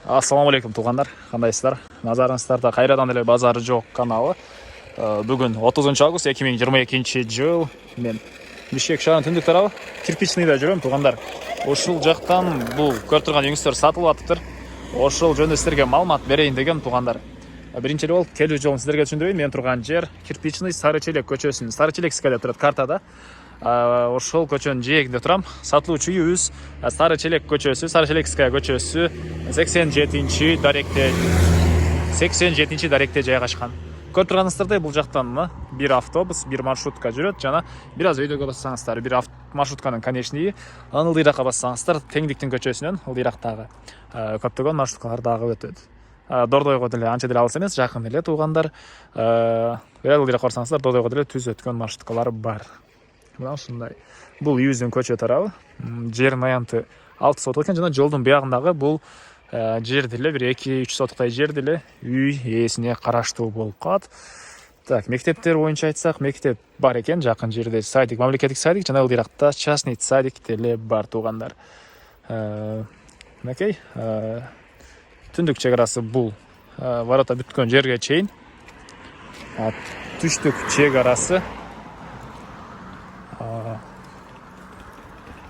Ассалаумағалейкум туғандар, қандайсыздар? Назарыңыздарда қайрадан эле базары жоқ каналы. Бүгін 30 август 2022 жыл. Мен Бишкек шаарынын түндүк тарабы кирпичныйда жүрөм туғандар. Ошол жактан бул көрүп турган үйүңүздөр сатылып атыптыр. Ошол жөнүндө сиздерге маалымат берейин дегем туғандар. Биринчи болуп келүү жолун сиздерге түшүндүрөйүн. Мен турган жер Кирпичный Сарычелек көчөсүнүн, Сарычелекская деп турат картада. Ошол көчөнүн жээгинде турам. Сатылуучу үйүбүз Сарычелек көчөсү, Сарычелекская көчөсү 87 даректе жайгашкан. Көрүп турганыңыздардай бул жактан бир автобус, бир маршрутка жүрөт жана бир аз өйдөгө бассаңыздар, бир маршрутканын конечныйы, анын ылдыйракка бассаңыздар Теңдиктин көчөсүнөн ылдыйрактагы көптөгөн маршруткалар дагы өтөт. Дордойго деле анча деле алыс эмес, жакын эле туугандар. Бирок ылдыйракка барсаңыздар Дордойго деле түз өткөн маршруткалар бар. Мына ушундай. Бул үйүбүздүн көчө тарабы. Жердин аянты 6 соток экен жана жолдун биягындагы бул жер деле бир 2-3 сотоктай жер деле үй ээсине караштуу болуп калат. Так, мектептер боюнча айтсак, мектеп бар экен жакын жерде. Садик, мамлекеттик садик жана ылдыйракта частный садик деле бар туугандар. Мынакей, түндүк чек арасы бул ворота бүткөн жерге чейин. Түштүк чек арасы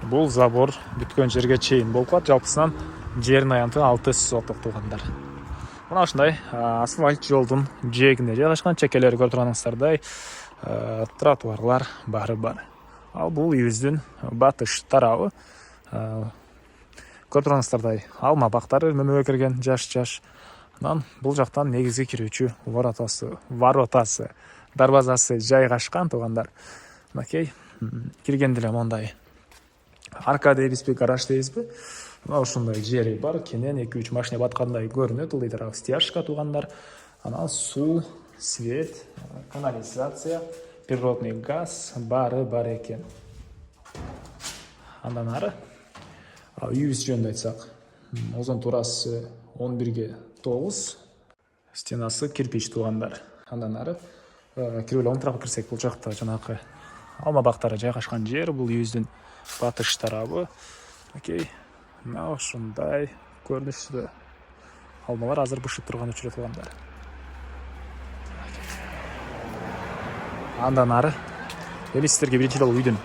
бул забор бүткөн жерге чейин болуп калат. Жалпысынан жердин аянты 6 соток туугандар. Мына ушундай асфальт жолдун жээгинде жайгашкан, чекелери көрүп турганыңыздардай тротуарлар бары бар. Ал бул үйүбүздүн батыш тарабы. Көрүп турганыңыздардай алма бактары мөмөгө кирген жаш. Анан бул жактан негизги кирүүчү воротасы, дарбазасы жайгашкан туугандар. Мынакей, киргенде эле мондай арка дейбизби, гараж дейбизби? Мына ушундай жери бар. Кенен 2-3 машина баткандай көрүнөт. Ылдый тарабы стяжка туугандар. Анан суу, свет, канализация, природный газ бары бар экен. Андан ары үйүбүз жөнүндө айтсак, озон турасы 11/9, стенасы кирпич туугандар. Андан ары кирип эле оң тарапка кирсек, бул жакта жанагы алма бактары жайгашкан жер, бул үйүбүздүн батыш тарабы. Окей. Мына ушундай көрүнүштө. Алмалар азыр бышып турган учурда туугандар. Андан ары эми сиздерге биринчи жолу үйдүн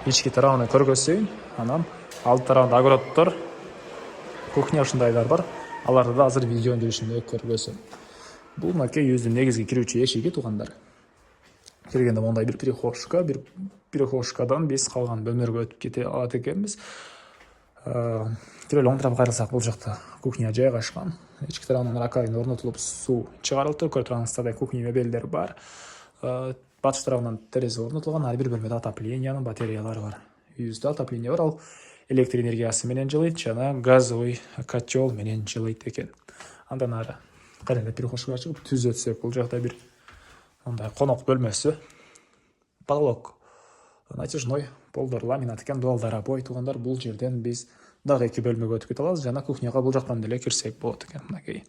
ички тарабын көргөзөйүн. Анан алды тарабында огороддор, кухня ушундайлар бар. Аларды да азыр видеонун жүрүшүндө көргөзөм. Бул мынакей үйүбүздүн негизги кирүүчү эшиги туугандар. Киргенде мондай бир прихожка, бир прихожкадан биз калган бөлмөлөргө өтүп кете алат экенбиз. Кирип эле оң тарапка кайрылсак, бул жакта кухня жайгашкан. Ички тарабынан раковина орнотулуп, суу чыгарылды. Көрүп турганыңыздардай кухня мебелдер бар. Батыш тарабынан терезе орнотулган, ар бир бөлмөдө отоплениянын батареялары бар. Үйүбүздө отопление бар, ал электр энергиясы менен жылыйт жана газовый котел менен жылыйт экен. Андан ары кайра прихожкага чыгып түз өтсөк, бул жакта бир мындай конок бөлмөсү. Потолок натяжной, полдор ламинат экен, дуалдар обой туугандар. Бул жерден биз дагы 2 бөлмөгө өтүп кете алабыз жана кухняга бул жактан деле кирсек болот экен. Мынакей.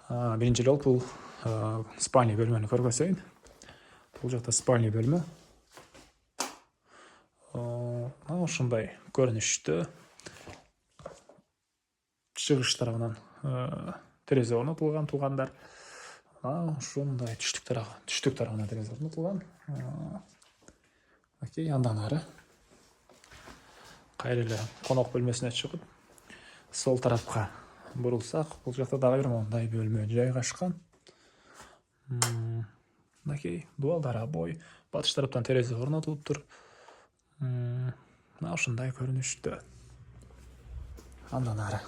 Биринчи жолу бул спальный бөлмөнү көргөзөйүн. Бул жакта спальный бөлмө. Ушундай көрүнүштө. Чыгыш тарабынан терезе орнотулган туугандар. Ушундай түштүк тарабынан терезе орнотулган. Окей, андан ары кайра эле конок бөлмөсүнө чыгып, сол тарапка бурулсак, бул жакта дагы бир мондай бөлмө жайгашкан. Окей, дуалдар обой, батыш тараптан терезе орнотулуптур. Мына ушундай көрүнүштө. Андан ары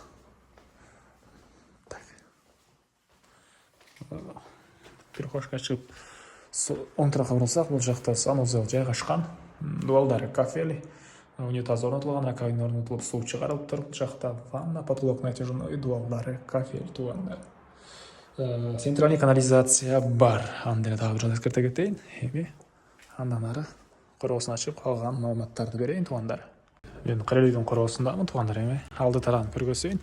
прихожка чыгып, оң тарапка бурулсак, бул жакта санузел жайгашкан. Дуалдары кафели, унитаз орнотулган, раковина орнотулуп, суу чыгарылыптыр. Бул жакта ванна, потолок натяжной, дуалдары кафель туугандар. Центральный канализация бар. Анда дагы бир эскерте кетейин. Эми андан ары коросун ачып калган маалыматтарды берейин туугандар. Мен Карелийдин коросундамын туугандар. Эми алды тарабын көргөзөйүн.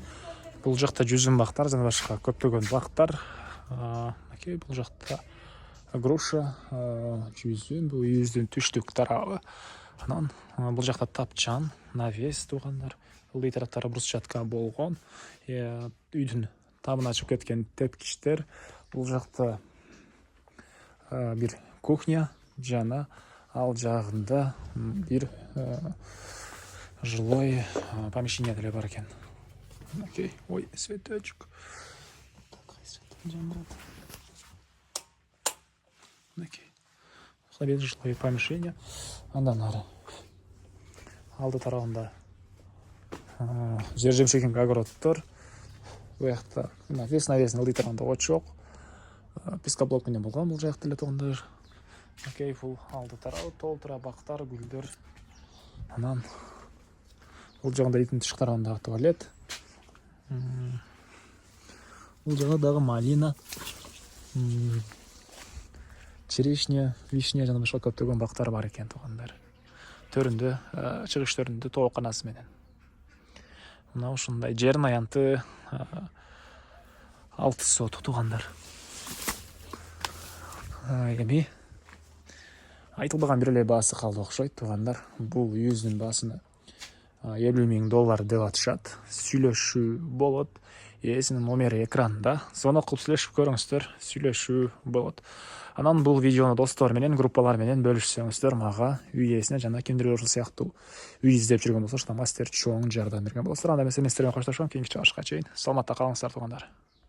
Бул жакта жүзүм бактар жана башка көптөгөн бактар. Окей, бул жакта груша, жүзүм, бул үйүбүздүн түштүк тарабы. Анан бул жакта тапчан, навес туугандар. Ылдый тараптары брусчатка болгон. Үйдүн тамын ачып кеткен тепкичтер. Бул жакта бир кухня жана ал жагында бир жилой помещение деле бар экен. Окей, ой, светочек. Окей. Бир жилой помещение. Андан ары алды тарабында жер жемшек огороддор. Буякта весна ылдый тарабында от жок. Пескоблок менен болгон бул жакта эле туугандар. Окей, бул алды тарабы толтура бактар, гүлдөр. Анан бул жагында иттин тышкарындагы туалет. Бул жагы дагы малина, черешня, вишня жана башка көптөгөн бактар бар экен туугандар. Төрүндө, чыгыш төрүндө тооканасы менен. Мына ушундай жердин аянты 6 сотук туугандар. Эми айтылбаган бир эле баасы калды окшойт туугандар. Бул үйүбүздүн баасына $50,000 деп атышат. Сүйлөшүү болот. Ээсинин номери экранда. Звонок кылып сүйлөшүп көрүңүздөр, сүйлөшүү болот. Анан бул видеону достор менен, группалар менен бөлүшсөңүздөр, мага үй ээсине жана кимдир ушул сыяктуу үй издеп жүргөн болсо, мастер чоң жардам берген болосуздар. Анда мен сиздерге коштошом, кийинки чыгышка чейин саламатта калыңыздар туугандар.